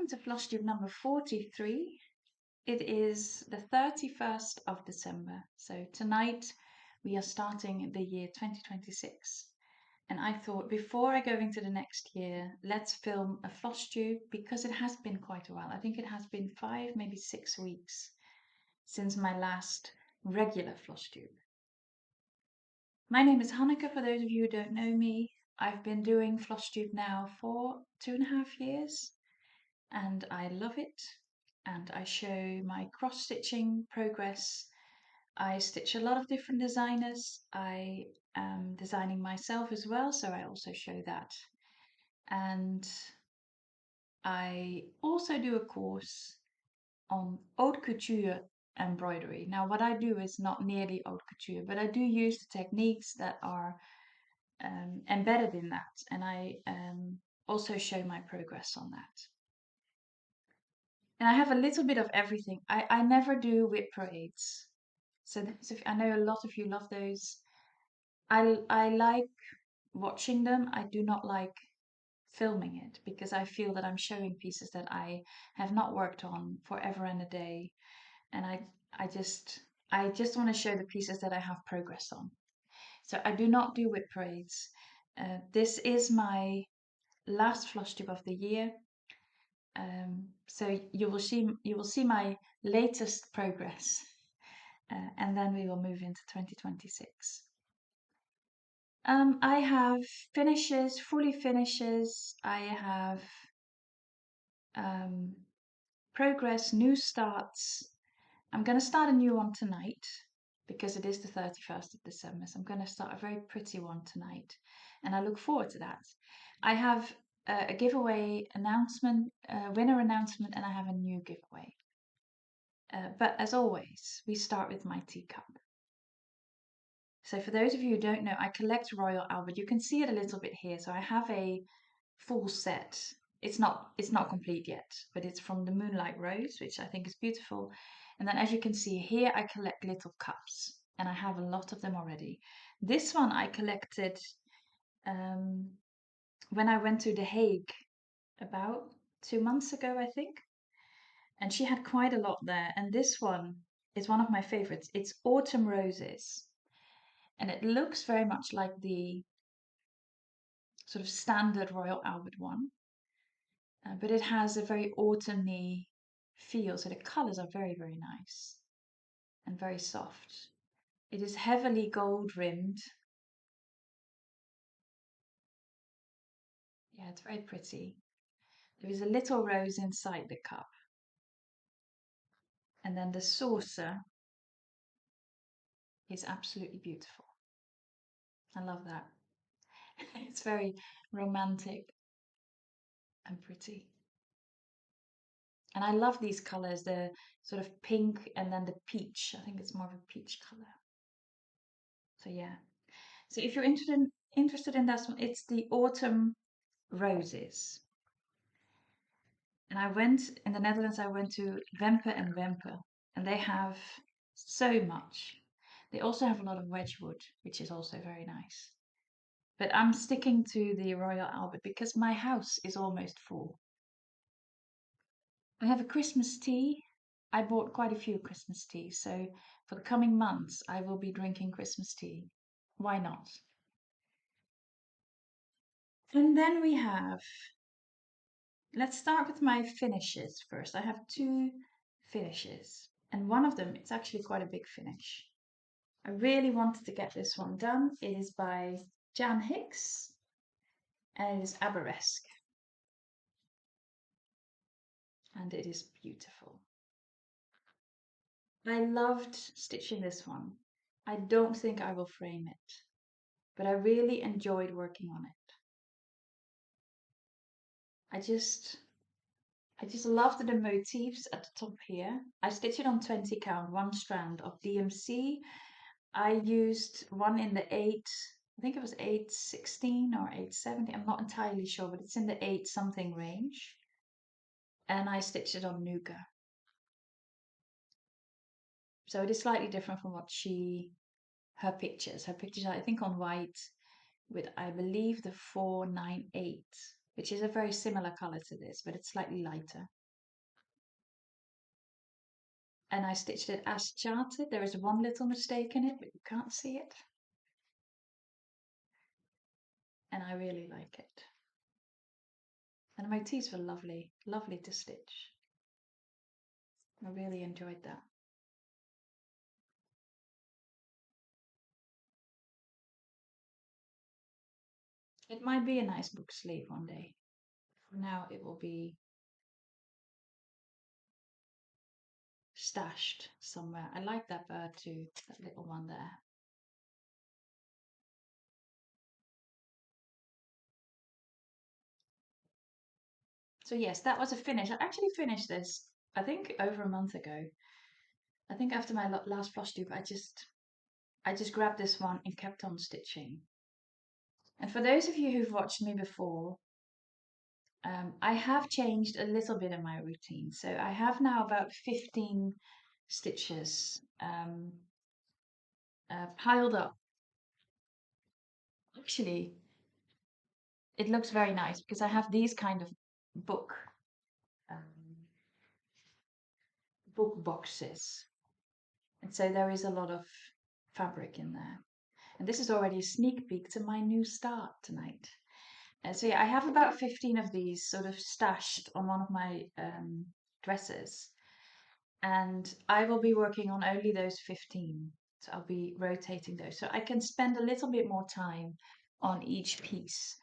Welcome to Flosstube number 43. It is the 31st of December, so tonight we are starting the year 2026. And I thought before I go into the next year, let's film a Flosstube because it has been quite a while. I think it has been 5, maybe 6 weeks since my last regular Flosstube. My name is Hanneke, for those of you who don't know me. I've been doing Flosstube now for 2.5 years. And I love it, and I show my cross-stitching progress. I stitch a lot of different designers. I am designing myself as well, so I also show that. And I also do a course on haute couture embroidery. Now what I do is not nearly haute couture, but I do use the techniques that are embedded in that, and I also show my progress on that. And I have a little bit of everything. I never do whip parades. So I know a lot of you love those. I like watching them. I do not like filming it because I feel that I'm showing pieces that I have not worked on forever and a day. And I just want to show the pieces that I have progress on. So I do not do whip parades. This is my last Flosstube of the year. So you will see my latest progress, and then we will move into 2026. I have finishes, fully finishes. I have progress, new starts. I'm going to start a new one tonight because it is the 31st of December. So I'm going to start a very pretty one tonight, and I look forward to that. I have a giveaway announcement, winner announcement, and I have a new giveaway. But as always, we start with my teacup. So for those of you who don't know, I collect Royal Albert. You can see it a little bit here. So I have a full set. It's not complete yet, but it's from the Moonlight Rose, which I think is beautiful. And then as you can see here, I collect little cups, and I have a lot of them already. This one I collected when I went to The Hague about 2 months ago, I think. And she had quite a lot there. And this one is one of my favorites. It's Autumn Roses. And it looks very much like the sort of standard Royal Albert one. But it has a very autumny feel. So the colors are very, very nice and very soft. It is heavily gold rimmed. Yeah, it's very pretty. There is a little rose inside the cup. And then the saucer is absolutely beautiful. I love that. It's very romantic and pretty. And I love these colors, the sort of pink and then the peach. I think it's more of a peach color. So yeah. So if you're interested in that one, it's the Autumn Roses. And I went in the Netherlands, I went to Wempe and Wempe, and they have so much. They also have a lot of Wedgwood, which is also very nice. But I'm sticking to the Royal Albert because my house is almost full. I have a Christmas tea. I bought quite a few Christmas teas, so for the coming months I will be drinking Christmas tea. Why not? And then we have, let's start with my finishes first. I have 2 finishes, and one of them, it's actually quite a big finish. I really wanted to get this one done. It is by Jan Hicks, and it is Aberesque. And it is beautiful. I loved stitching this one. I don't think I will frame it, but I really enjoyed working on it. I just loved the motifs at the top here. I stitched it on 20 count, 1 strand of DMC. I used one in the 8, I think it was 816 or 870. I'm not entirely sure, but it's in the 8 something range. And I stitched it on Nuka. So it is slightly different from what her pictures. Her pictures are, I think, on white with, I believe, the 498, which is a very similar color to this, but it's slightly lighter. and I stitched it as charted. There is one little mistake in it, but you can't see it. And I really like it. And the motifs were lovely, lovely to stitch. I really enjoyed that. It might be a nice book sleeve one day. For now, it will be stashed somewhere. I like that bird too, that little one there. So yes, that was a finish. I actually finished this, I think, over a month ago. I think after my last Flosstube, I just grabbed this one and kept on stitching. And for those of you who've watched me before, I have changed a little bit in my routine. So I have now about 15 stitches piled up. Actually, it looks very nice because I have these kind of book book boxes, and so there is a lot of fabric in there. And this is already a sneak peek to my new start tonight. And so yeah, I have about 15 of these sort of stashed on one of my dresses, and I will be working on only those 15. So I'll be rotating those, so I can spend a little bit more time on each piece.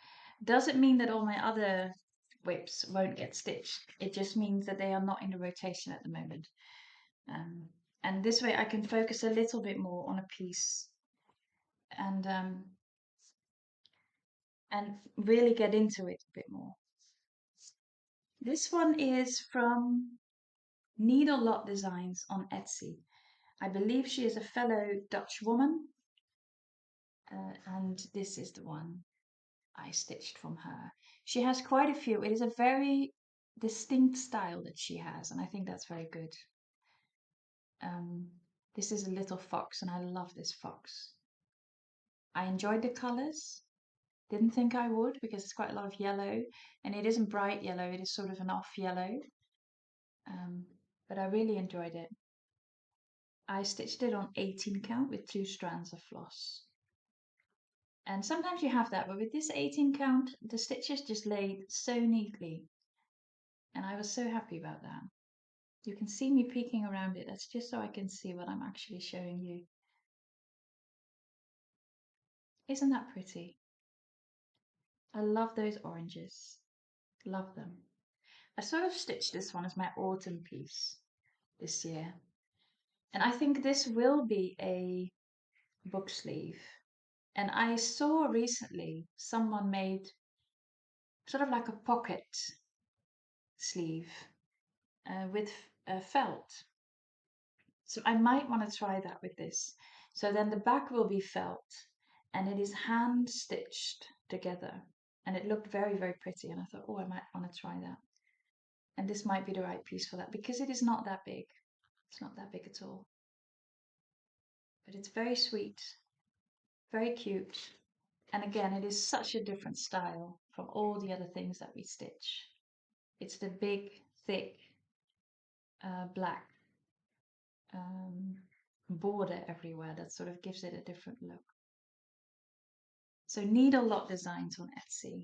Doesn't mean that all my other whips won't get stitched. It just means that they are not in the rotation at the moment. Um, and this way I can focus a little bit more on a piece and really get into it a bit more. This one is from NeedleLotDesigns on Etsy. I believe she is a fellow Dutch woman, and this is the one I stitched from her. She has quite a few. It is a very distinct style that she has, and I think that's very good. This is a little fox, and I love this fox. I enjoyed the colors. Didn't think I would because it's quite a lot of yellow, and it isn't bright yellow, it is sort of an off yellow. But I really enjoyed it. I stitched it on 18 count with 2 strands of floss. And sometimes you have that, but with this 18 count, the stitches just laid so neatly. And I was so happy about that. You can see me peeking around it. That's just so I can see what I'm actually showing you. Isn't that pretty? I love those oranges. Love them. I sort of stitched this one as my autumn piece this year. And I think this will be a book sleeve. And I saw recently someone made sort of like a pocket sleeve with felt. So I might want to try that with this. So then the back will be felt and it is hand stitched together. And it looked very, very pretty. And I thought, oh, I might want to try that. And this might be the right piece for that because it is not that big. It's not that big at all. But it's very sweet, very cute. And again, it is such a different style from all the other things that we stitch. It's the big, thick, black border everywhere that sort of gives it a different look. So NeedleLotDesigns on Etsy.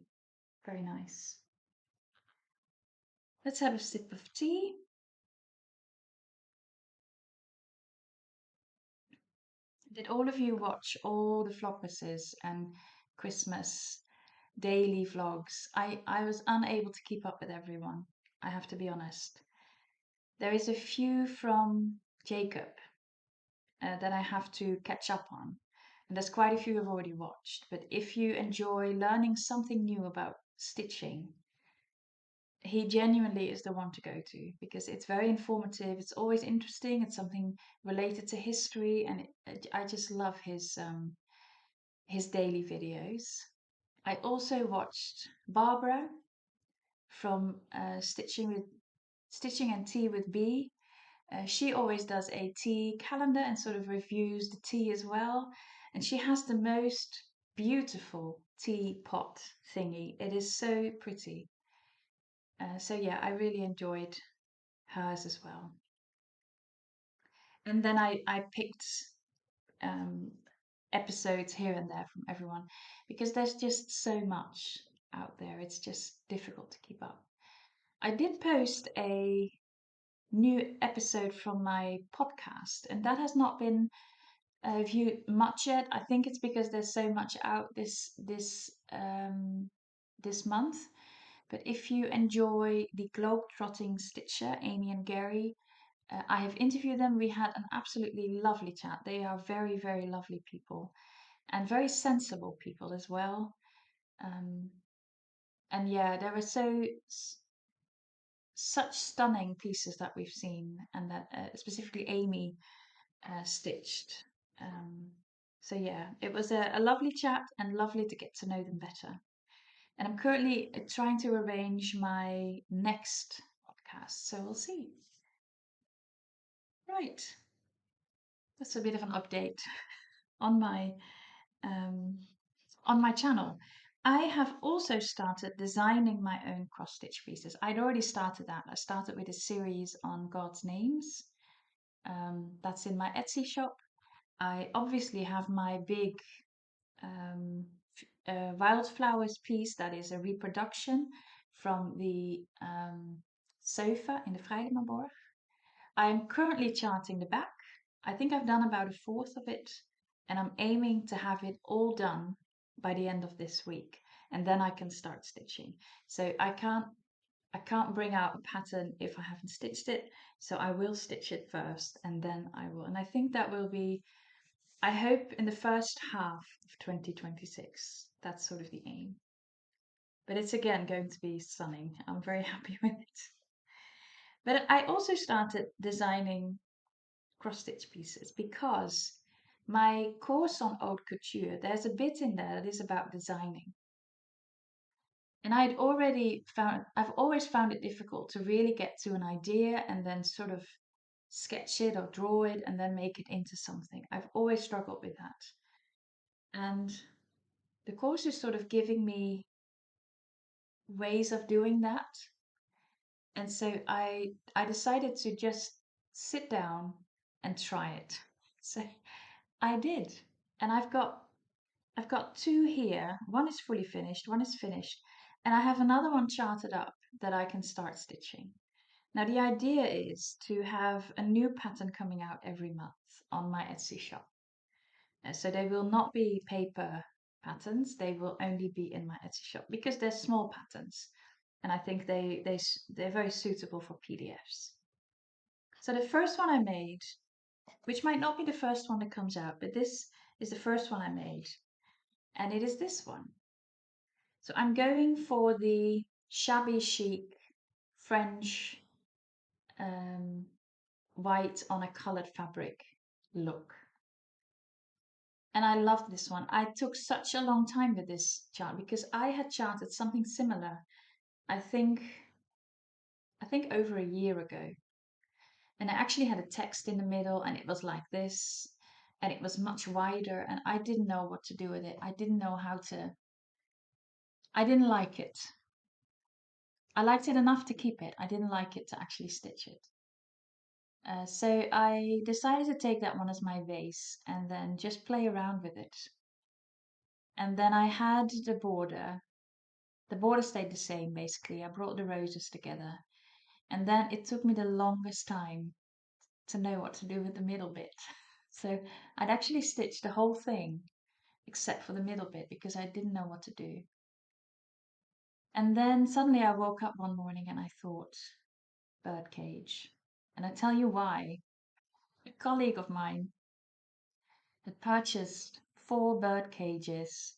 Very nice. Let's have a sip of tea. Did all of you watch all the Vlogmases and Christmas daily vlogs? I was unable to keep up with everyone, I have to be honest. There is a few from Teacup that I have to catch up on. And there's quite a few I've already watched. But if you enjoy learning something new about stitching, he genuinely is the one to go to because it's very informative. It's always interesting. It's something related to history, and I just love his daily videos. I also watched Barbara from Stitching and Tea with B. She always does a tea calendar and sort of reviews the tea as well. And she has the most beautiful teapot thingy. It is so pretty. So yeah, I really enjoyed hers as well. And then I picked um, episodes here and there from everyone because there's just so much out there. It's just difficult to keep up. I did post a new episode from my podcast, and that has not been viewed much yet. I think it's because there's so much out this month. But if you enjoy the globe-trotting stitcher, Amy and Gary, I have interviewed them. We had an absolutely lovely chat. They are very, very lovely people and very sensible people as well. Um, and yeah, there were such stunning pieces that we've seen, and that specifically Amy stitched. Um, so yeah, it was a lovely chat and lovely to get to know them better. And I'm currently trying to arrange my next podcast, so we'll see. Right, that's a bit of an update on um, my channel. I have also started designing my own cross stitch pieces. I'd already started that. I started with a series on God's names. That's in my Etsy shop. I obviously have my big um, wildflowers piece that is a reproduction from the sofa in the Vrijdenborg. I am currently charting the back. I think I've done about a fourth of it, and I'm aiming to have it all done by the end of this week, and then I can start stitching. So I can't bring out a pattern if I haven't stitched it, so I will stitch it first and then I will. And I think that will be, I hope, in the first half of 2026. That's sort of the aim. But it's again going to be stunning. I'm very happy with it. But I also started designing cross stitch pieces because my course on haute couture, there's a bit in there that is about designing. And I've always found it difficult to really get to an idea and then sort of sketch it or draw it and then make it into something. I've always struggled with that. And the course is sort of giving me ways of doing that. And so I decided to just sit down and try it. So I did. And I've got two here. One is fully finished, one is finished, and I have another one charted up that I can start stitching. Now the idea is to have a new pattern coming out every month on my Etsy shop. So they will not be paper patterns, they will only be in my Etsy shop because they're small patterns. And I think they're very suitable for PDFs. So the first one I made, which might not be the first one that comes out, but this is the first one I made, and it is this one. So I'm going for the shabby chic French white on a colored fabric look. And I loved this one. I took such a long time with this chart because I had charted something similar, I think over a year ago. And I actually had a text in the middle and it was like this, and it was much wider, and I didn't know what to do with it. I didn't know how to, I didn't like it. I liked it enough to keep it. I didn't like it to actually stitch it. So I decided to take that one as my base and then just play around with it. And then I had the border. The border stayed the same basically. I brought the roses together. And then it took me the longest time to know what to do with the middle bit. So I'd actually stitched the whole thing except for the middle bit because I didn't know what to do. And then suddenly I woke up one morning and I thought, birdcage. And I tell you why. A colleague of mine had purchased 4 bird cages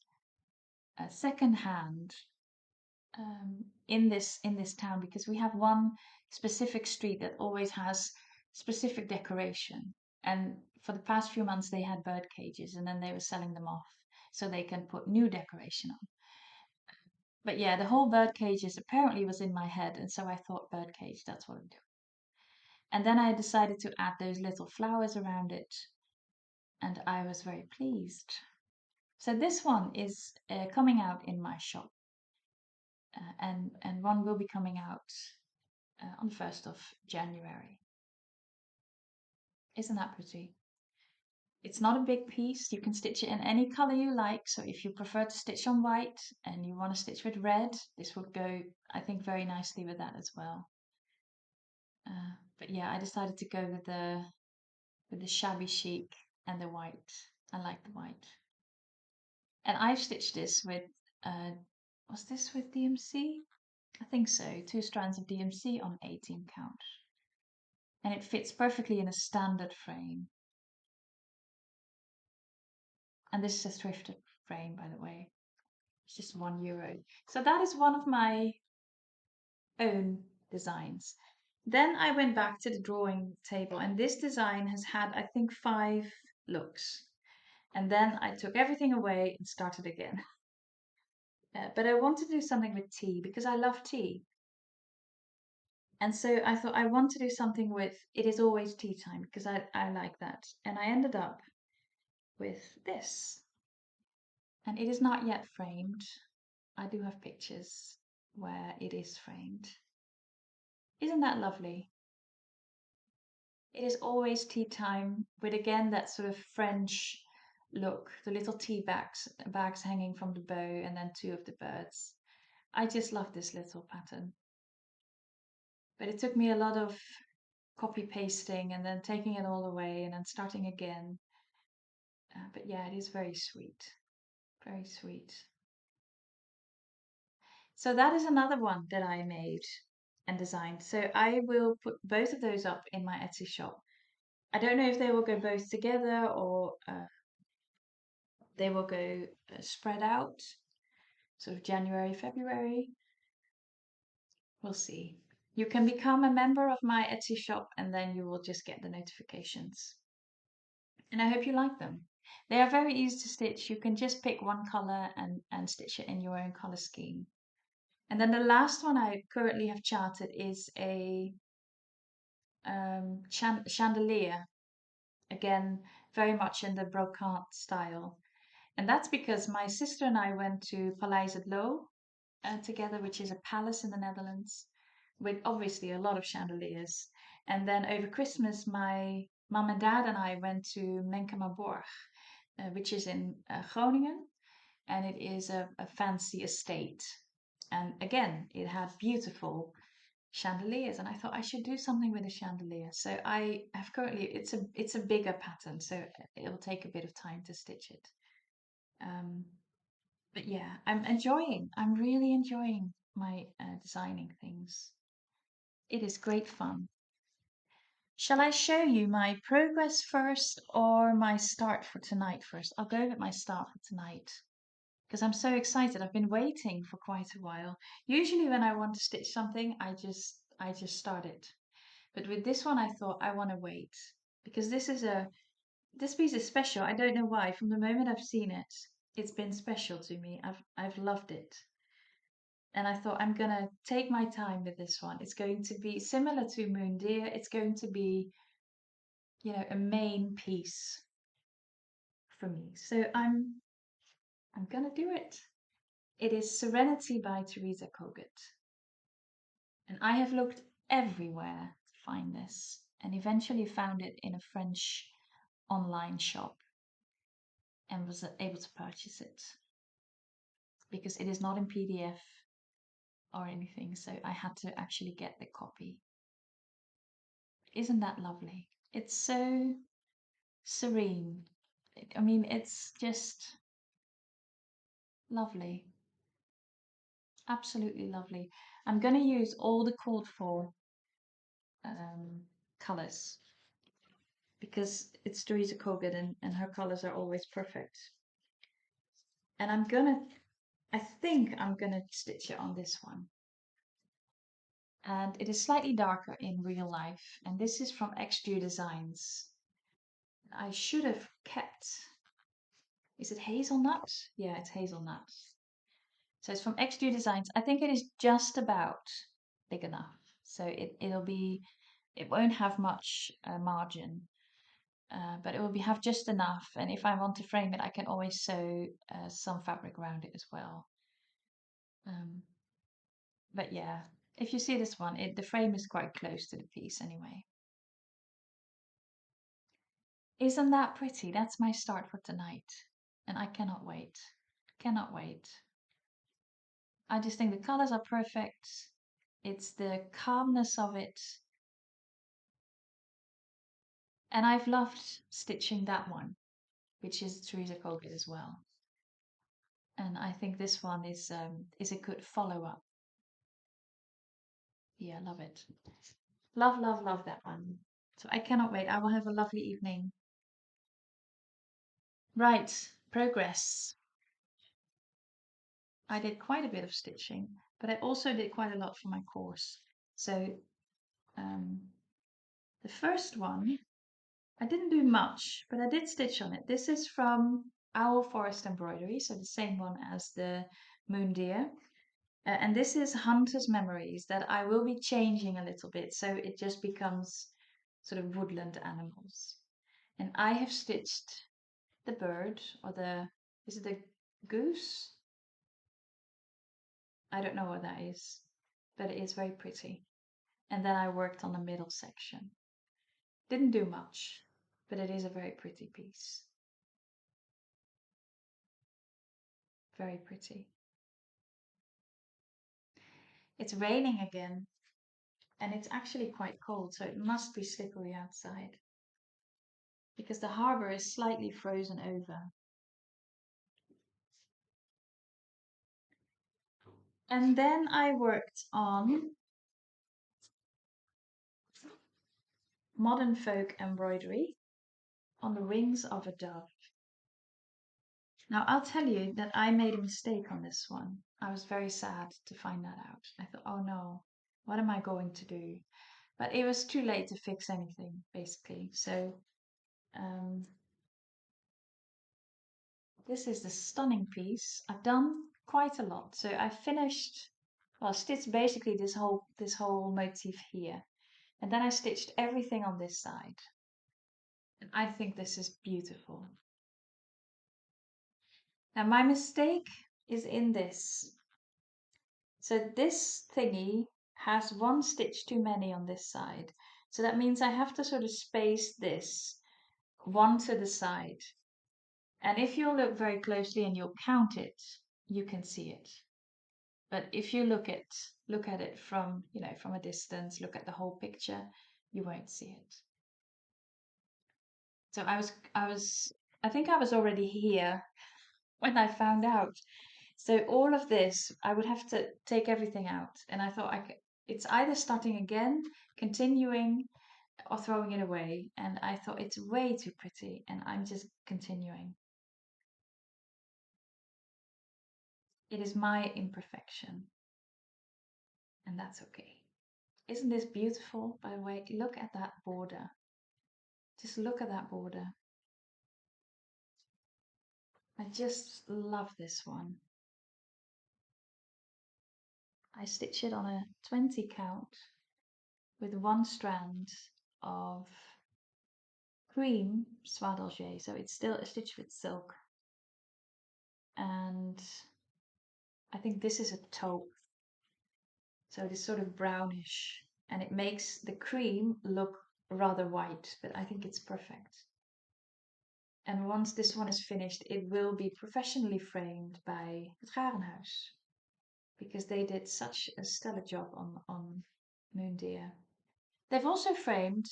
second hand in this town because we have one specific street that always has specific decoration. And for the past few months they had bird cages and then they were selling them off so they can put new decoration on. But yeah, the whole bird cages apparently was in my head, and so I thought bird cage, that's what I'm doing. And then I decided to add those little flowers around it, and I was very pleased. So this one is coming out in my shop, and one will be coming out on the 1st of January. Isn't that pretty? It's not a big piece. You can stitch it in any color you like. So if you prefer to stitch on white and you want to stitch with red, this would go, I think, very nicely with that as well. But yeah, I decided to go with the shabby chic and the white. I like the white. And I've stitched this with, was this with DMC? I think so. 2 strands of DMC on 18 count. And it fits perfectly in a standard frame. And this is a thrifted frame, by the way. It's just €1. So that is one of my own designs. Then I went back to the drawing table, and this design has had, I think, 5 looks. And then I took everything away and started again. But I want to do something with tea because I love tea. And so I thought I want to do something with it is always tea time because I like that. And I ended up with this. And it is not yet framed. I do have pictures where it is framed. Isn't that lovely? It is always tea time with again that sort of French look, the little tea bags hanging from the bow and then 2 of the birds. I just love this little pattern. But it took me a lot of copy pasting and then taking it all away and then starting again. But yeah, it is very sweet. Very sweet. So that is another one that I made and designed. So I will put both of those up in my Etsy shop. I don't know if they will go both together or they will go spread out, sort of January, February. We'll see. You can become a member of my Etsy shop and then you will just get the notifications. And I hope you like them. They are very easy to stitch. You can just pick one color and stitch it in your own color scheme. And then the last one I currently have charted is a chandelier. Again, very much in the brocante style. And that's because my sister and I went to Paleis het Loo together, which is a palace in the Netherlands, with obviously a lot of chandeliers. And then over Christmas, my mum and dad and I went to Menkemaborg, which is in Groningen, and it is a fancy estate. And again, it had beautiful chandeliers, and I thought I should do something with a chandelier. So I have currently it's a bigger pattern, so it'll take a bit of time to stitch it. But yeah, I'm really enjoying my designing things. It is great fun. Shall I show you my progress first or my start for tonight first? I'll go with my start for tonight because I'm so excited. I've been waiting for quite a while. Usually when I want to stitch something, I just start it. But with this one, I thought I want to wait because this piece is special. I don't know why. From the moment I've seen it, it's been special to me. I've loved it. And I thought I'm gonna take my time with this one. It's going to be similar to Moon Deer. It's going to be, a main piece for me. So I'm gonna do it. It is Serenity by Teresa Kogut. And I have looked everywhere to find this and eventually found it in a French online shop and was able to purchase it because it is not in PDF or anything, so I had to actually get the copy. Isn't that lovely? It's so serene. I mean, it's just lovely. Absolutely lovely. I'm going to use all the called for colors because it's Teresa Kogut and her colors are always perfect. And I think I'm gonna stitch it on this one. And it is slightly darker in real life. And this is from XD Designs. I should have kept, is it hazelnut? Yeah, it's hazelnut. So it's from XD Designs. I think it is just about big enough. So it won't have much margin, but it will have just enough. And if I want to frame it, I can always sew some fabric around it as well. But yeah, if you see this one, the frame is quite close to the piece anyway. Isn't that pretty? That's my start for tonight. And I cannot wait. Cannot wait. I just think the colors are perfect. It's the calmness of it. And I've loved stitching that one, which is Teresa Colgate as well. And I think this one is a good follow-up. Yeah, love it. Love, love, love that one. So I cannot wait. I will have a lovely evening. Right, progress. I did quite a bit of stitching, but I also did quite a lot for my course. So um, the first one, I didn't do much, but I did stitch on it. This is from Owl Forest Embroidery, so the same one as the Moon Deer. And this is Hunter's Memories that I will be changing a little bit, so it just becomes sort of woodland animals. And I have stitched the bird, or is it a goose? I don't know what that is, but it is very pretty. And then I worked on the middle section. Didn't do much, but it is a very pretty piece. Very pretty. It's raining again, and it's actually quite cold, so it must be slippery outside because the harbor is slightly frozen over. And then I worked on Modern Folk Embroidery on the wings of a dove. Now I'll tell you that I made a mistake on this one. I was very sad to find that out. I thought, oh no, what am I going to do? But it was too late to fix anything, basically. So this is the stunning piece. I've done quite a lot. So I finished, well, stitched basically this whole motif here. And then I stitched everything on this side. And I think this is beautiful. Now my mistake is in this. So this thingy has one stitch too many on this side. So that means I have to sort of space this one to the side. And if you look very closely and you'll count it, you can see it. But if you look at it from, from a distance, look at the whole picture, you won't see it. So I think I was already here when I found out. So all of this, I would have to take everything out. And I thought it's either starting again, continuing, or throwing it away. And I thought it's way too pretty, and I'm just continuing. It is my imperfection, and that's okay. Isn't this beautiful, by the way? Look at that border. Just look at that border. I just love this one. I stitch it on a 20 count with one strand of cream soie d'Alger, so it's still a stitch with silk. And I think this is a taupe, so it is sort of brownish, and it makes the cream look rather white, but I think it's perfect. And once this one is finished, it will be professionally framed by het Garenhuis, because they did such a stellar job on Moon Deer. They've also framed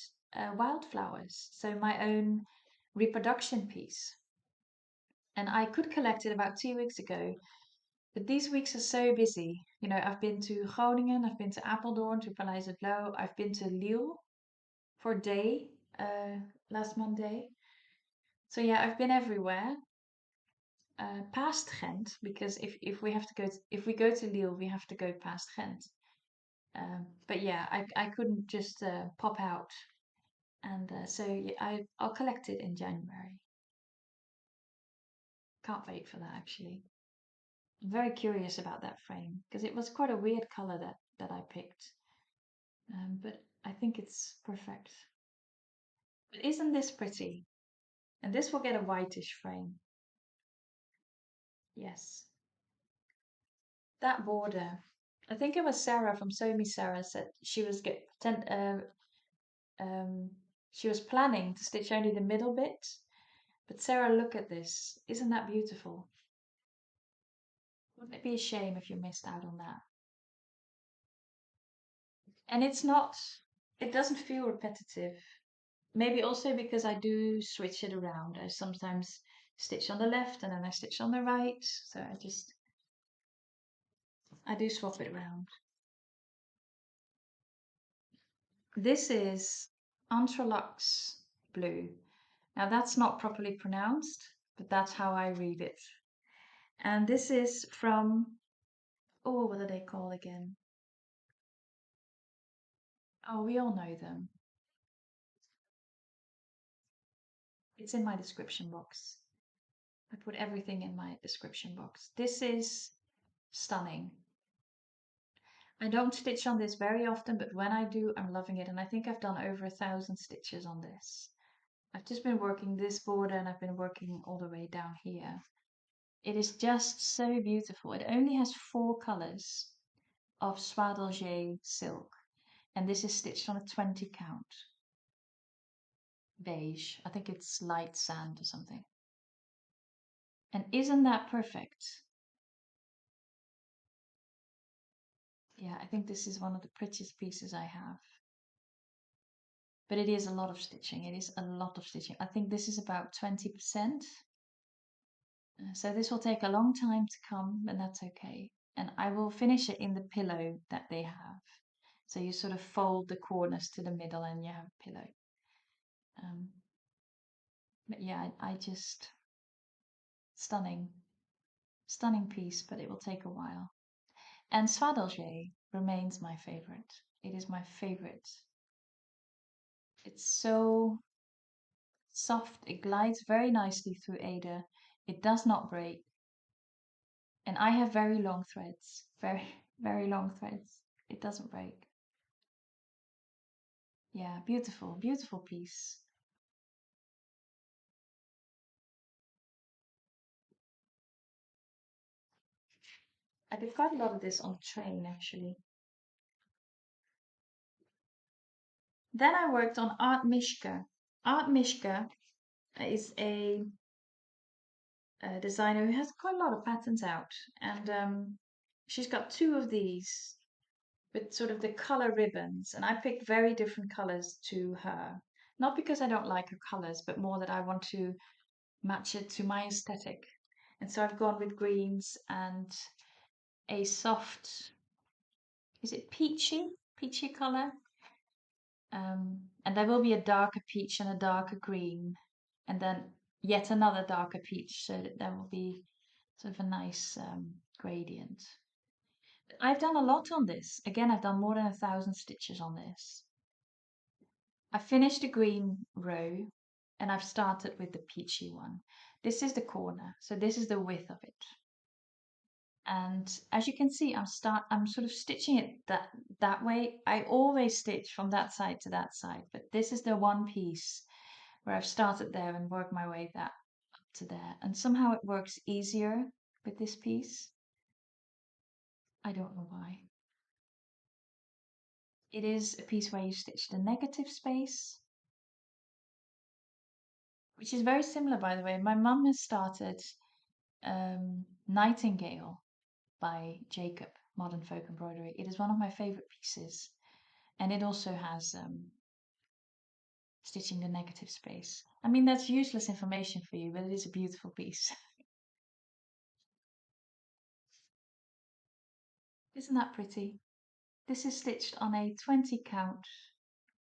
wildflowers, so my own reproduction piece. And I could collect it about 2 weeks ago, but these weeks are so busy. I've been to Groningen, I've been to Apeldoorn, to Paleis het Loo, I've been to Lille for a day last Monday. So yeah, I've been everywhere. Past Ghent, because if we go to Lille, we have to go past Ghent. But yeah, I couldn't just pop out, and so yeah, I'll collect it in January. Can't wait for that actually. I'm very curious about that frame because it was quite a weird color that I picked, but I think it's perfect. But isn't this pretty? And this will get a whitish frame. Yes. That border. I think it was Sarah from Sew Me Sarah said she was She was planning to stitch only the middle bit, but Sarah, look at this. Isn't that beautiful? Wouldn't it be a shame if you missed out on that? And it's not, it doesn't feel repetitive. Maybe also because I do switch it around. I sometimes stitch on the left and then I stitch on the right. So I do swap it around. This is Entrelux blue. Now that's not properly pronounced, but that's how I read it. And this is from, oh, what are they called again? Oh, we all know them. It's in my description box. I put everything in my description box. This is stunning. I don't stitch on this very often, but when I do, I'm loving it. And I think I've done over 1,000 stitches on this. I've just been working this border and I've been working all the way down here. It is just so beautiful. It only has 4 colors of soie d'Alger silk. And this is stitched on a 20 count. Beige. I think it's light sand or something. And isn't that perfect? Yeah, I think this is one of the prettiest pieces I have. But it is a lot of stitching. It is a lot of stitching. I think this is about 20%. So this will take a long time to come, but that's okay. And I will finish it in the pillow that they have. So you sort of fold the corners to the middle and you have a pillow. But yeah, I just, stunning, stunning piece, but it will take a while. And Soie d'Alger remains my favorite. It is my favorite. It's so soft. It glides very nicely through Ada. It does not break. And I have very long threads. Very, very long threads. It doesn't break. Yeah, beautiful, beautiful piece. I did quite a lot of this on train actually. Then I worked on Artmishka. Artmishka is a designer who has quite a lot of patterns out, and she's got 2 of these with sort of the color ribbons, and I picked very different colors to her. Not because I don't like her colors, but more that I want to match it to my aesthetic. And so I've gone with greens and a soft, is it peachy? Peachy color. And there will be a darker peach and a darker green, and then yet another darker peach, so that there will be sort of a nice gradient. I've done a lot on this. Again, I've done more than 1,000 stitches on this. I finished the green row and I've started with the peachy one. This is the corner, so this is the width of it. And as you can see, I'm sort of stitching it that way. I always stitch from that side to that side, but this is the one piece where I've started there and worked my way up to there. And somehow it works easier with this piece. I don't know why. It is a piece where you stitch the negative space, which is very similar, by the way. My mum has started Nightingale by Teacup, Modern Folk Embroidery. It is one of my favorite pieces, and it also has stitching the negative space. I mean, that's useless information for you, but it is a beautiful piece. Isn't that pretty? This is stitched on a 20 count.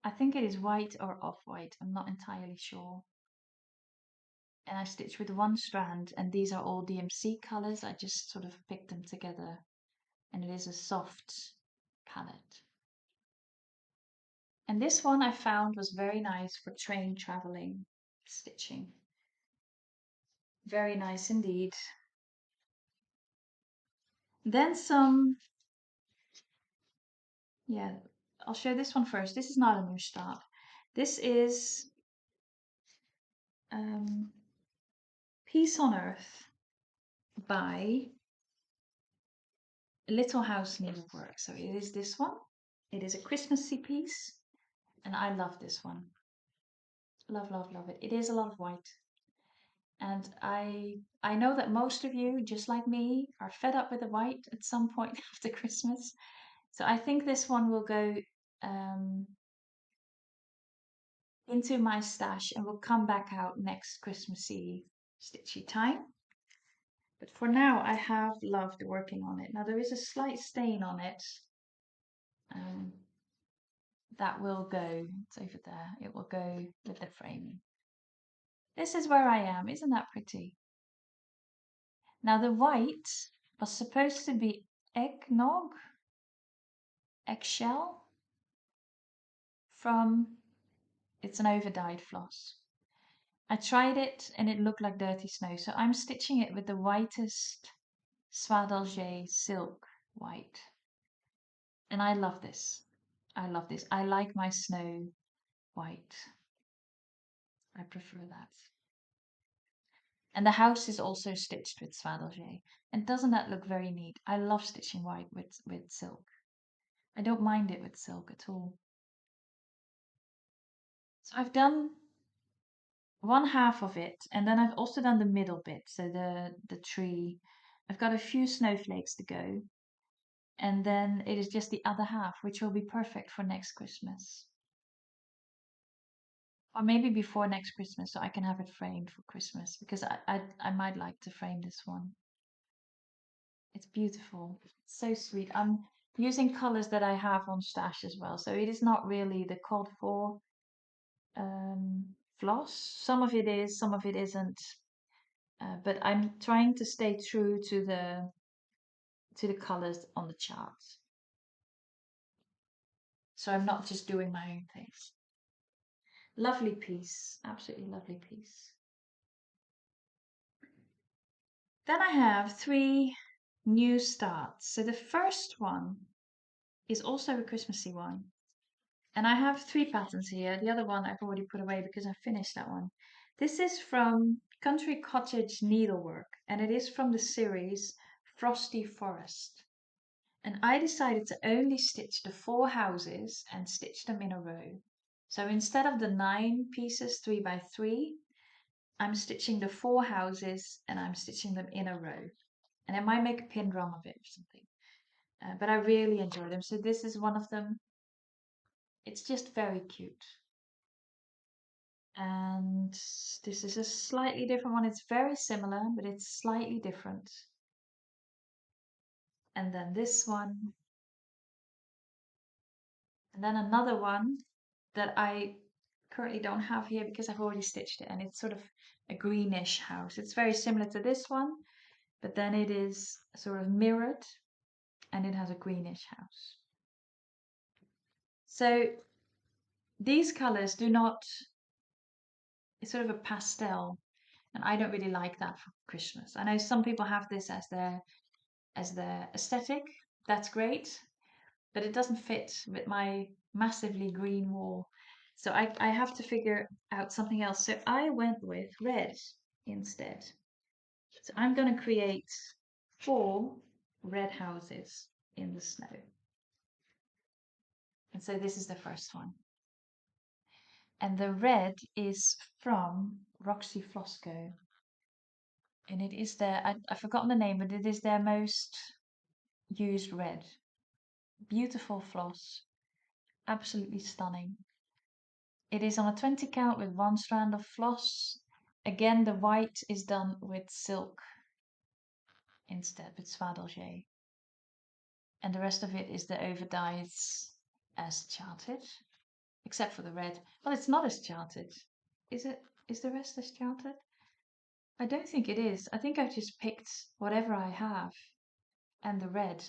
I think it is white or off-white, I'm not entirely sure. And I stitch with 1 strand, and these are all DMC colors. I just sort of picked them together, and it is a soft palette. And this one I found was very nice for train traveling stitching. Very nice indeed. Then some, yeah, I'll show this one first. This is not a new start. This is Peace on Earth by Little House Needleworks. So it is this one. It is a Christmassy piece, and I love this one. Love, love, love it. It is a lot of white. And I know that most of you, just like me, are fed up with the white at some point after Christmas. So I think this one will go um, into my stash and will come back out next Christmassy stitchy time. But for now, I have loved working on it. Now there is a slight stain on it. Um, that will go, it's over there, it will go with the framing. This is where I am, isn't that pretty? Now the white was supposed to be eggnog, eggshell, from, it's an over-dyed floss. I tried it and it looked like dirty snow, so I'm stitching it with the whitest Soie d'Alger silk white. And I love this. I love this. I like my snow white. I prefer that. And the house is also stitched with Soie d'Alger. And doesn't that look very neat? I love stitching white with silk. I don't mind it with silk at all. So I've done one half of it, and then I've also done the middle bit, so the tree. I've got a few snowflakes to go, and then it is just the other half, which will be perfect for next Christmas. Or maybe before next Christmas, so I can have it framed for Christmas, because I might like to frame this one. It's beautiful. It's so sweet. I'm using colors that I have on stash as well, so it is not really the called for floss. Some of it is, some of it isn't. But I'm trying to stay true to the colors on the chart. So I'm not just doing my own thing. Lovely piece, absolutely lovely piece. Then I have 3 new starts. So the first one is also a Christmassy one. And I have 3 patterns here. The other one I've already put away because I finished that one. This is from Country Cottage Needlework, and it is from the series Frosty Forest. And I decided to only stitch the 4 houses and stitch them in a row. So instead of the 9 pieces 3 by 3, I'm stitching the 4 houses and I'm stitching them in a row. And I might make a pin drum of it or something. But I really enjoy them. So this is one of them. It's just very cute. And this is a slightly different one. It's very similar, but it's slightly different. And then this one. And then another one that I currently don't have here because I've already stitched it, and it's sort of a greenish house. It's very similar to this one, but then it is sort of mirrored and it has a greenish house. So these colors do not, it's sort of a pastel, and I don't really like that for Christmas. I know some people have this as their aesthetic. That's great, but it doesn't fit with my massively green wall. So I have to figure out something else. So I went with red instead. So I'm going to create 4 red houses in the snow. And so this is the first one. And the red is from Roxy Flosco. And it is I've forgotten the name, but it is their most used red. Beautiful floss. Absolutely stunning. It is on a 20 count with 1 strand of floss. Again, the white is done with silk instead, with Soie d'Alger. And the rest of it is the overdyes as charted, except for the red. Well, it's not as charted. Is it? Is the rest as charted? I don't think it is. I think I've just picked whatever I have and the red.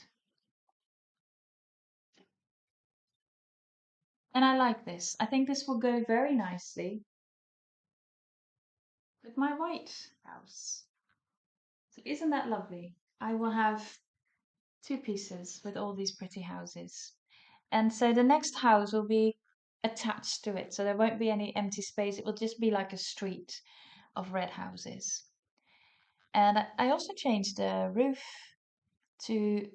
And I like this. I think this will go very nicely with my white house. So isn't that lovely? I will have 2 pieces with all these pretty houses. And so the next house will be attached to it. So there won't be any empty space. It will just be like a street of red houses. And I also changed the roof to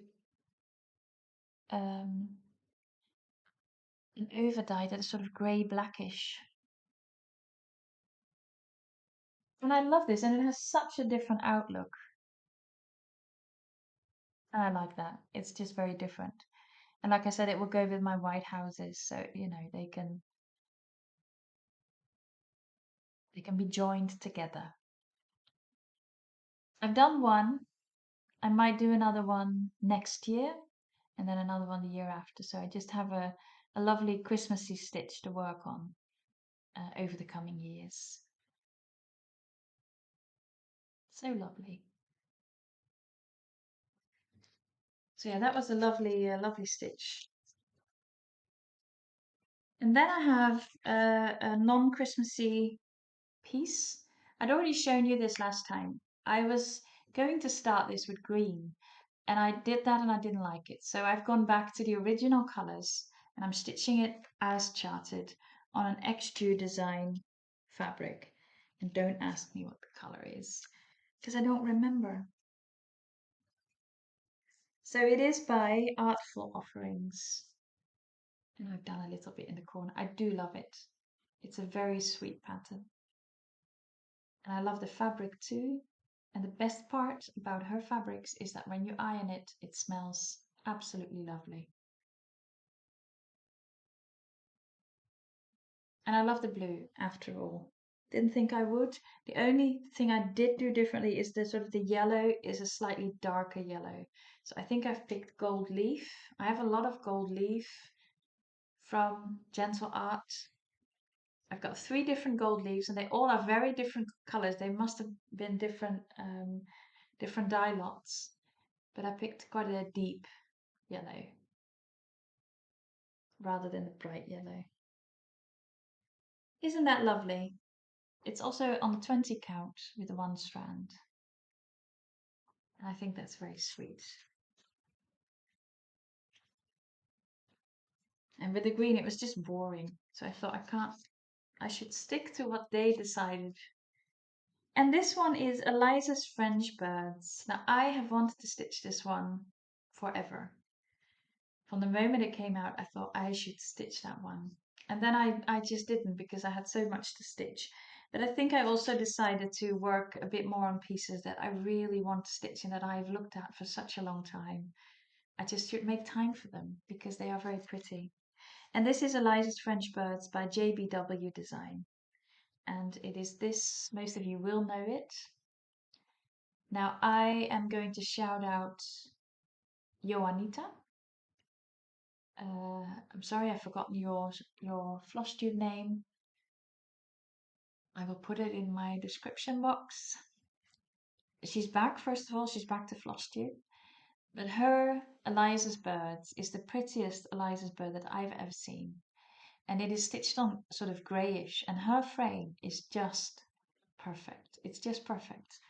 an overdye that is sort of grey blackish. And I love this, and it has such a different outlook. And I like that. It's just very different. And like I said, it will go with my white houses, so you know they can be joined together. I've done one. I might do another one next year, and then another one the year after. So I just have a lovely Christmassy stitch to work on over the coming years. So lovely. So yeah, that was a lovely stitch. And then I have a non-Christmassy piece. I'd already shown you this last time. I was going to start this with green, and I did that and I didn't like it. So I've gone back to the original colors and I'm stitching it as charted on an XQ design fabric. And don't ask me what the color is because I don't remember. So it is by Artful Offerings. And I've done a little bit in the corner. I do love it. It's a very sweet pattern. And I love the fabric too. And the best part about her fabrics is that when you iron it, it smells absolutely lovely. And I love the blue after all. Didn't think I would. The only thing I did do differently is the sort of the yellow is a slightly darker yellow. So I think I've picked gold leaf. I have a lot of gold leaf from Gentle Art. I've got 3 different gold leaves and they all are very different colors. They must have been different dye lots. But I picked quite a deep yellow rather than the bright yellow. Isn't that lovely? It's also on the 20 count with the 1 strand. And I think that's very sweet. And with the green, it was just boring. So I thought I should stick to what they decided. And this one is Eliza's French Birds. Now, I have wanted to stitch this one forever. From the moment it came out, I thought I should stitch that one. And then I just didn't because I had so much to stitch. But I think I also decided to work a bit more on pieces that I really want to stitch and that I've looked at for such a long time. I just should make time for them because they are very pretty. And this is Eliza's French Birds by JBW Design. And it is this, most of you will know it. Now I am going to shout out Joanita. I'm sorry I've forgotten your Flosstube name. I will put it in my description box. She's back, first of all, she's back to Flosstube. But her Eliza's Birds is the prettiest Eliza's bird that I've ever seen. And it is stitched on sort of grayish, and her frame is just perfect. It's just perfect.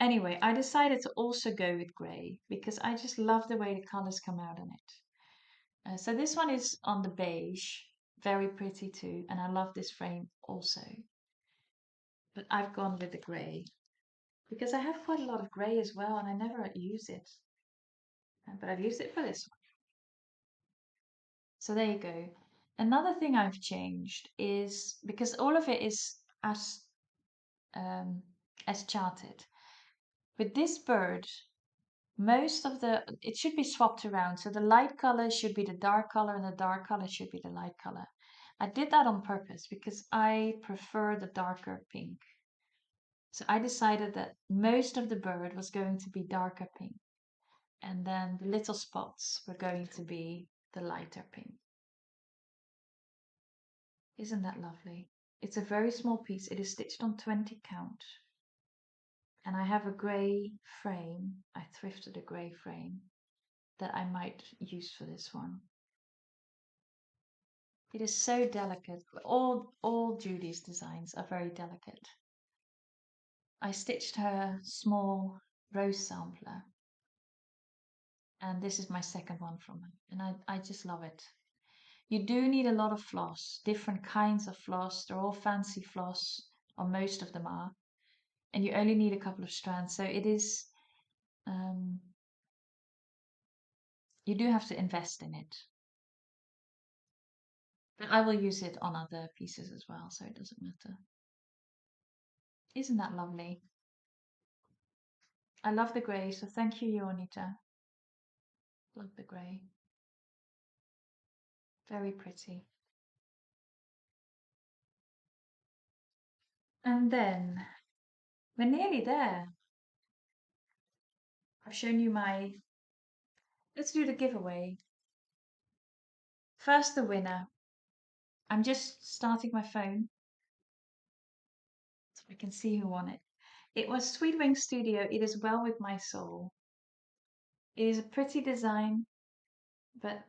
Anyway, I decided to also go with grey because I just love the way the colors come out on it. So this one is on the beige, very pretty too, and I love this frame also. But I've gone with the grey because I have quite a lot of grey as well, and I never use it. But I've used it for this one. So there you go. Another thing I've changed is because all of it is as charted. With this bird, most of it should be swapped around. So the light color should be the dark color and the dark color should be the light color. I did that on purpose because I prefer the darker pink. So I decided that most of the bird was going to be darker pink. And then the little spots were going to be the lighter pink. Isn't that lovely? It's a very small piece. It is stitched on 20 count. And I have a grey frame. I thrifted a grey frame that I might use for this one. It is so delicate. All Judy's designs are very delicate. I stitched her small rose sampler. And this is my second one from her. And I just love it. You do need a lot of floss, different kinds of floss. They're all fancy floss, or most of them are. And you only need a couple of strands. So it is, you do have to invest in it. But I will use it on other pieces as well, so it doesn't matter. Isn't that lovely? I love the grey, so thank you, Jonita. Love the grey. Very pretty. And then we're nearly there. I've shown you my. Let's do the giveaway. First, the winner. I'm just starting my phone so I can see who won it. It was Sweet Wing Studio. It is Well With My Soul. It is a pretty design, but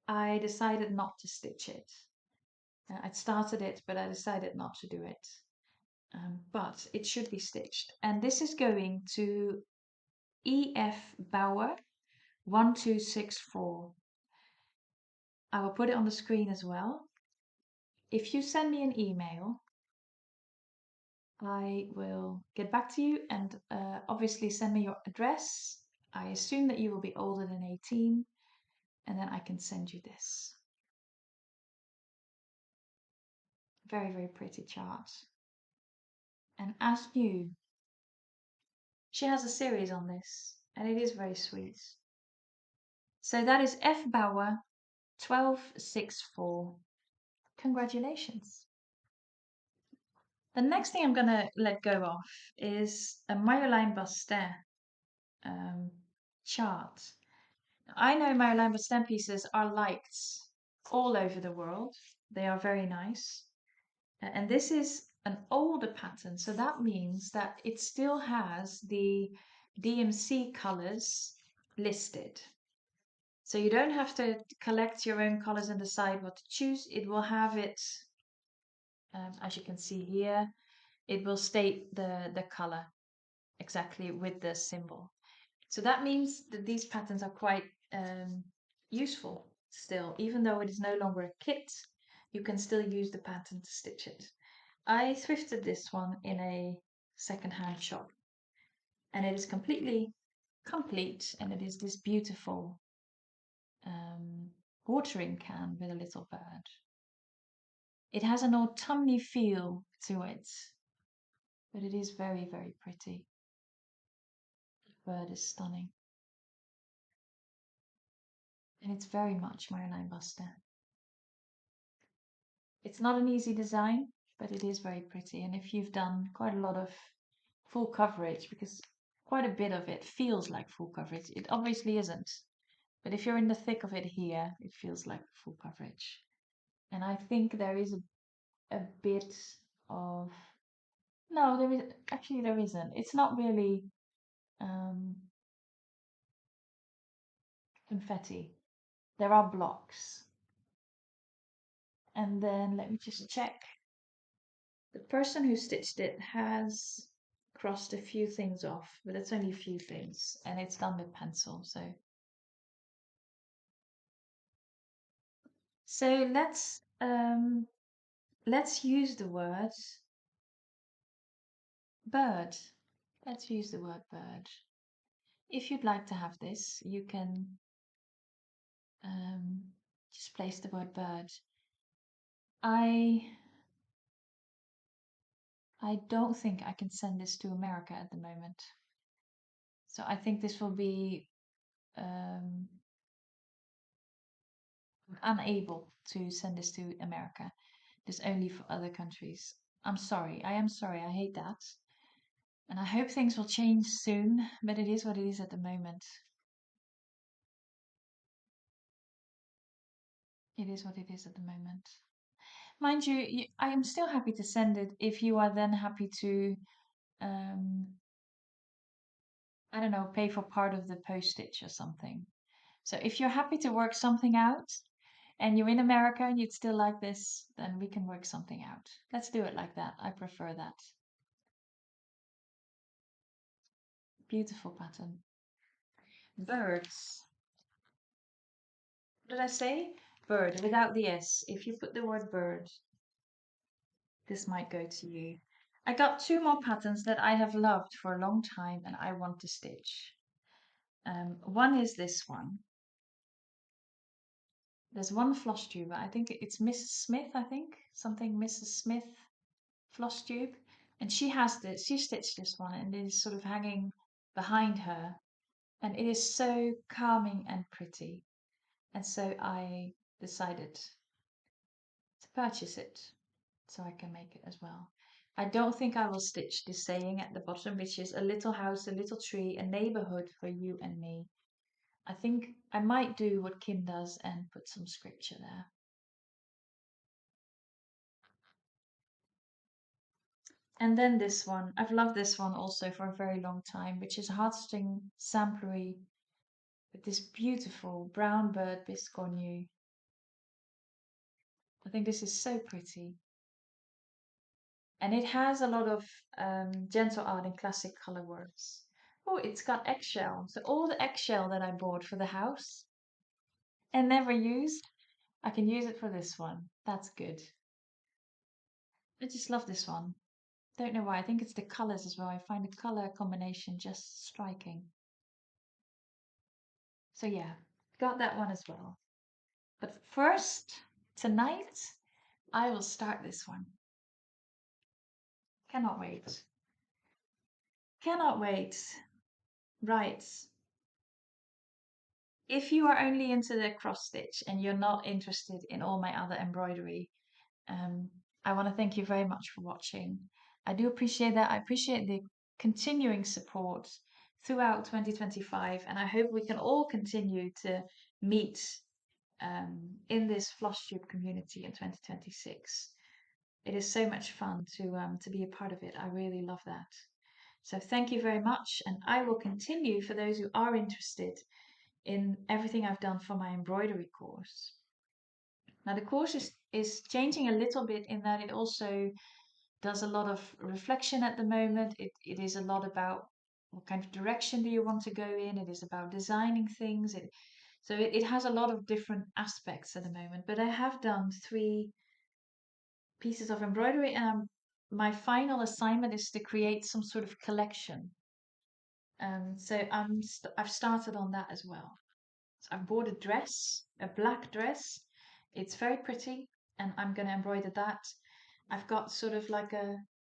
I decided not to stitch it. I'd started it, but I decided not to do it. But it should be stitched. And this is going to EF Bauer 1264. I will put it on the screen as well. If you send me an email, I will get back to you and obviously send me your address. I assume that you will be older than 18, and then I can send you this. Very, very pretty chart. And as new, she has a series on this, and it is very sweet. So that is F. Bauer 1264. Congratulations. The next thing I'm going to let go of is a Marjolein Bastin chart. I know Marjolein Bastin pieces are liked all over the world. They are very nice. And this is an older pattern, so that means that it still has the DMC colors listed. So you don't have to collect your own colors and decide what to choose. It will have it, as you can see here, it will state the color exactly with the symbol. So that means that these patterns are quite useful still. Even though it is no longer a kit, you can still use the pattern to stitch it. I thrifted this one in a second-hand shop, and it is completely complete, and it is this beautiful watering can with a little bird. It has an autumny feel to it, but it is very, very pretty. The bird is stunning. And it's very much Marjolein Bastin. It's not an easy design, but it is very pretty. And if you've done quite a lot of full coverage, because quite a bit of it feels like full coverage, it obviously isn't. But if you're in the thick of it here, it feels like full coverage. And I think there is a bit of, no, there is, actually there isn't. It's not really confetti. There are blocks. And then let me just check. The person who stitched it has crossed a few things off, but it's only a few things, and it's done with pencil. So let's use the word bird. Let's use the word bird. If you'd like to have this, you can just place the word bird. I don't think I can send this to America at the moment. So I think this will be unable to send this to America. This only for other countries. I'm sorry. I am sorry. I hate that. And I hope things will change soon, but it is what it is at the moment. It is what it is at the moment. Mind you, I am still happy to send it if you are then happy to, I don't know, pay for part of the postage or something. So if you're happy to work something out and you're in America and you'd still like this, then we can work something out. Let's do it like that. I prefer that. Beautiful pattern. Birds. What did I say? Bird without the S. If you put the word bird, this might go to you. I got two more patterns that I have loved for a long time and I want to stitch. One is this one. There's one Flosstube. I think it's Mrs. Smith, I think. Something Mrs. Smith Flosstube. And she has this, she stitched this one and it is sort of hanging behind her. And it is so calming and pretty. And so I decided to purchase it so I can make it as well. I don't think I will stitch this saying at the bottom, which is a little house, a little tree, a neighborhood for you and me. I think I might do what Kim does and put some scripture there. And then this one, I've loved this one also for a very long time, which is heartstring samplery with this beautiful brown bird biscornu. I think this is so pretty. And it has a lot of gentle art and classic color works. Oh, it's got eggshell. So all the eggshell that I bought for the house and never used, I can use it for this one. That's good. I just love this one. Don't know why. I think it's the colors as well. I find the color combination just striking. So yeah, got that one as well. But first, tonight, I will start this one. Cannot wait. Cannot wait. Right. If you are only into the cross stitch and you're not interested in all my other embroidery, um, I want to thank you very much for watching. I do appreciate that. I appreciate the continuing support throughout 2025, and I hope we can all continue to meet in this Flosstube community in 2026. It is so much fun to be a part of it. I really love that. So thank you very much, and I will continue for those who are interested in everything I've done for my embroidery course. Now the course is changing a little bit in that it also does a lot of reflection at the moment. It is a lot about what kind of direction do you want to go in. It is about designing things. It has a lot of different aspects at the moment. But I have done 3 pieces of embroidery, and my final assignment is to create some sort of collection. I've started on that as well. So I've bought a dress, a black dress. It's very pretty, and I'm going to embroider that. I've got sort of like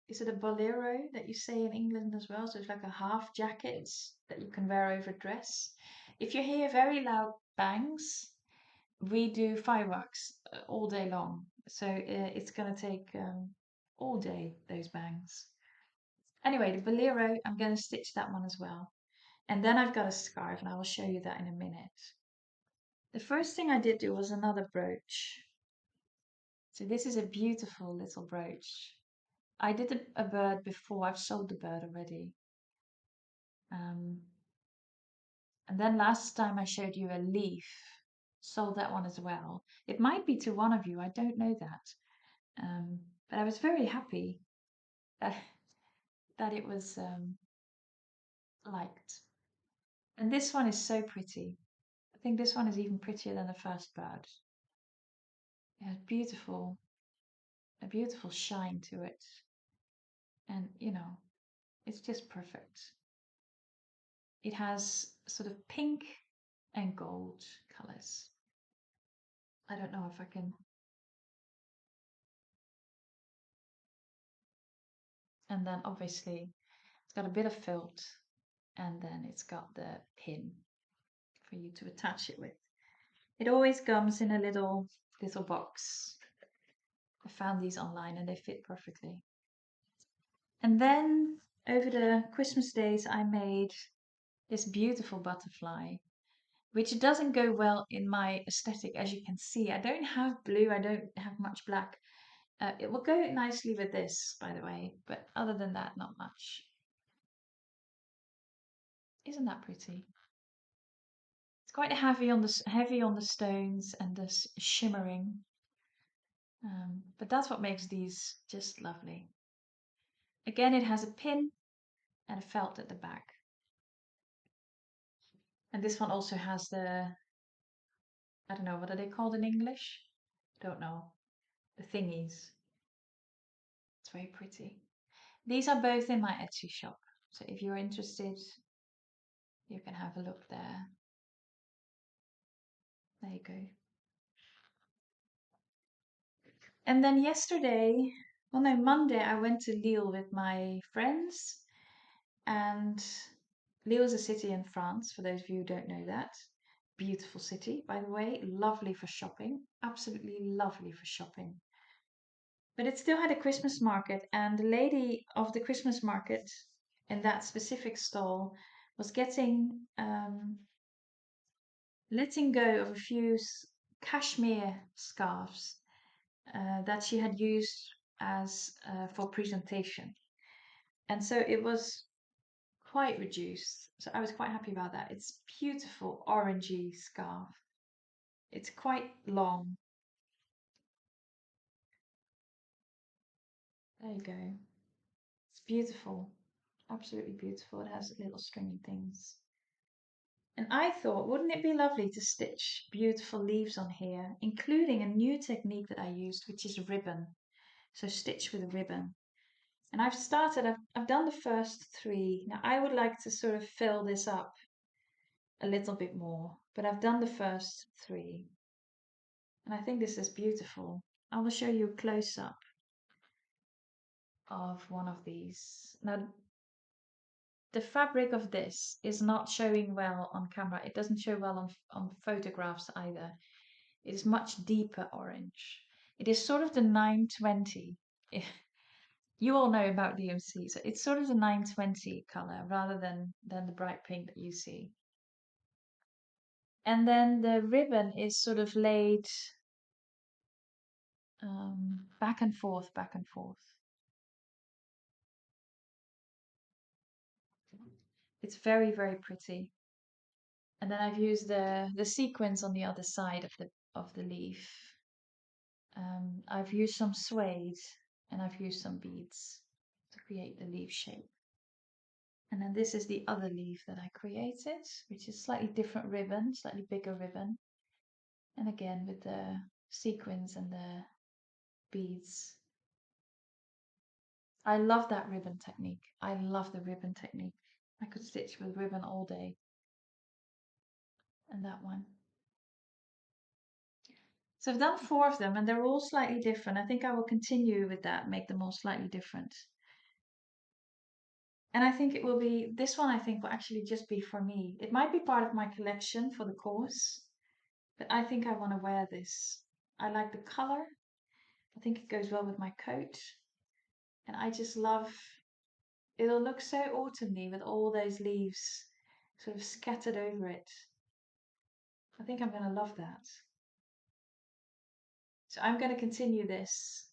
is it a bolero that you say in England as well? So it's like a half jacket that you can wear over a dress. If you hear very loud bangs, we do fireworks all day long. So it's going to take all day, those bangs. Anyway, the bolero, I'm going to stitch that one as well. And then I've got a scarf, and I will show you that in a minute. The first thing I did do was another brooch. So this is a beautiful little brooch. I did a bird before. I've sold the bird already. And then last time I showed you a leaf. Sold that one as well. It might be to one of you. I don't know that. But I was very happy that, that it was liked. And this one is so pretty. I think this one is even prettier than the first bird. It has a beautiful shine to it. And, it's just perfect. It has sort of pink and gold colors. I don't know if I can. And then obviously it's got a bit of felt, and then it's got the pin for you to attach it with. It always comes in a little box. I found these online and they fit perfectly. And then over the Christmas days I made this beautiful butterfly, which doesn't go well in my aesthetic, as you can see. I don't have blue, I don't have much black. It will go nicely with this, by the way, but other than that, not much. Isn't that pretty? It's quite heavy on the stones and the shimmering, but that's what makes these just lovely. Again, it has a pin and a felt at the back, and this one also has I don't know, what are they called in English? Don't know. The thingies. It's very pretty. These are both in my Etsy shop, so if you're interested, you can have a look there. There you go. And then yesterday well, no, Monday I went to Lille with my friends, and Lille is a city in France, for those of you who don't know that. Beautiful city, by the way, lovely for shopping, absolutely lovely for shopping. But it still had a Christmas market, and the lady of the Christmas market in that specific stall was letting go of a few cashmere scarves that she had used as for presentation, and so it was quite reduced. So I was quite happy about that. It's beautiful orangey scarf. It's quite long. There you go. It's beautiful. Absolutely beautiful. It has little stringy things. And I thought, wouldn't it be lovely to stitch beautiful leaves on here, including a new technique that I used, which is ribbon. So stitch with a ribbon. And I've done the first three. Now I would like to sort of fill this up a little bit more, but I've done the first three. And I think this is beautiful. I will show you a close up of one of these. Now, the fabric of this is not showing well on camera. It doesn't show well on photographs either. It is much deeper orange. It is sort of the 920. You all know about DMC, so it's sort of the 920 color rather than the bright pink that you see. And then the ribbon is sort of laid back and forth, back and forth. It's very, very pretty. And then I've used the sequins on the other side of the leaf. I've used some suede and I've used some beads to create the leaf shape. And then this is the other leaf that I created, which is slightly different ribbon, slightly bigger ribbon. And again with the sequins and the beads. I love that ribbon technique. I love the ribbon technique. I could stitch with ribbon all day. And that one. So I've done four of them and they're all slightly different. I think I will continue with that, make them all slightly different. And I think it will be, this one I think will actually just be for me. It might be part of my collection for the course, but I think I want to wear this. I like the color. I think it goes well with my coat. And I just love, it'll look so autumny with all those leaves sort of scattered over it. I think I'm going to love that. So I'm going to continue this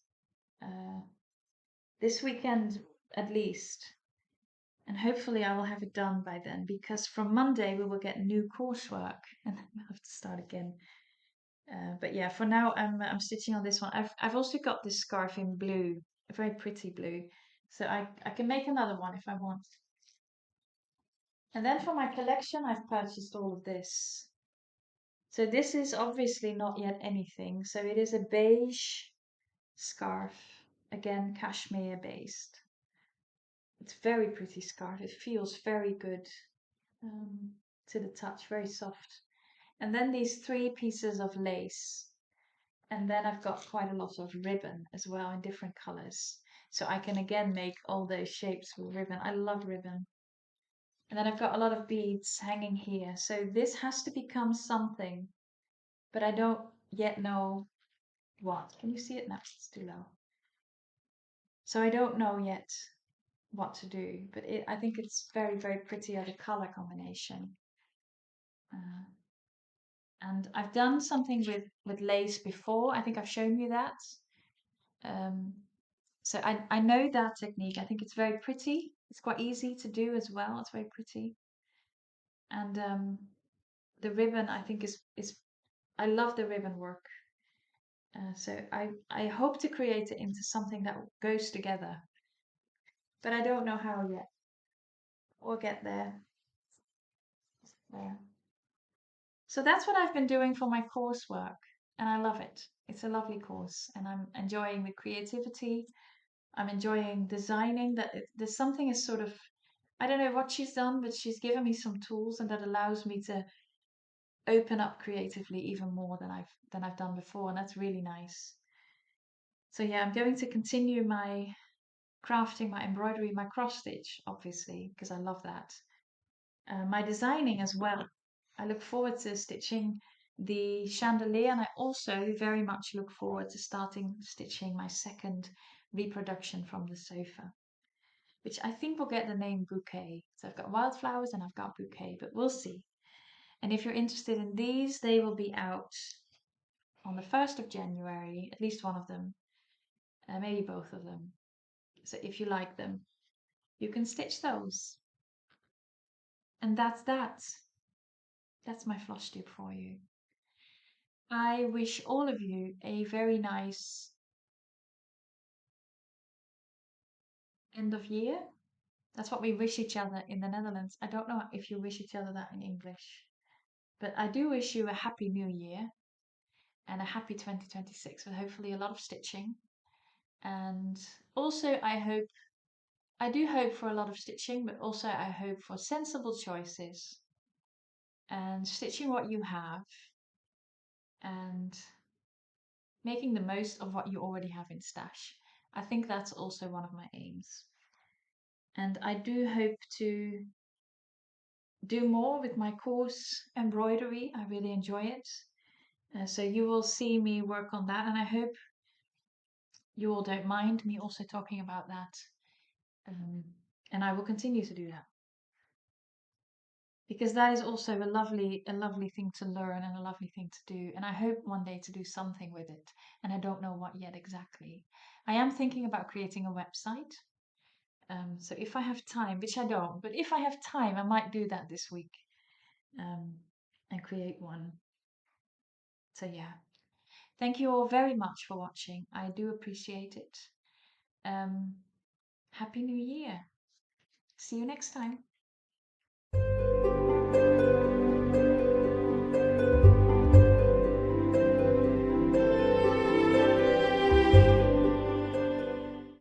weekend at least. And hopefully I will have it done by then, because from Monday we will get new coursework and then we'll have to start again. But yeah, for now I'm stitching on this one. I've also got this scarf in blue, a very pretty blue. So I can make another one if I want. And then for my collection, I've purchased all of this. So this is obviously not yet anything. So it is a beige scarf, again cashmere based. It's very pretty scarf. It feels very good to the touch, very soft. And then these three pieces of lace. And then I've got quite a lot of ribbon as well in different colors. So I can again make all those shapes with ribbon. I love ribbon. And then I've got a lot of beads hanging here. So this has to become something, but I don't yet know what. Can you see it now? It's too low. So I don't know yet what to do, but I think it's very, very pretty as a color combination. And I've done something with lace before. I think I've shown you that. So I know that technique. I think it's very pretty. It's quite easy to do as well. It's very pretty. And the ribbon I think is I love the ribbon work. So I hope to create it into something that goes together. But I don't know how yet. We'll get there. There. So that's what I've been doing for my coursework, and I love it. It's a lovely course, and I'm enjoying the creativity. I'm enjoying designing. There's something is sort of, I don't know what she's done, but she's given me some tools, and that allows me to open up creatively even more than I've done before, and that's really nice. So yeah, I'm going to continue my crafting, my embroidery, my cross stitch, obviously, because I love that. My designing as well. I look forward to stitching the chandelier, and I also very much look forward to starting stitching my second reproduction from the sofa, which I think will get the name Bouquet. So I've got wildflowers and I've got Bouquet, but we'll see. And if you're interested in these, they will be out on the 1st of January, at least one of them, maybe both of them. So if you like them, you can stitch those. And that's that. That's my Flosstube for you. I wish all of you a very nice end of year. That's what we wish each other in the Netherlands. I don't know if you wish each other that in English, but I do wish you a happy new year and a happy 2026 with hopefully a lot of stitching. And also, I do hope for a lot of stitching, but also I hope for sensible choices and stitching what you have and making the most of what you already have in stash. I think that's also one of my aims. And I do hope to do more with my course embroidery. I really enjoy it. So you will see me work on that, and I hope you all don't mind me also talking about that. Um, and I will continue to do that because that is also a lovely thing to learn and a lovely thing to do. And I hope one day to do something with it. And I don't know what yet exactly. I am thinking about creating a website. So if I have time, which I don't, but if I have time, I might do that this week um, and create one. So yeah, thank you all very much for watching. I do appreciate it. Um, Happy New Year. See you next time.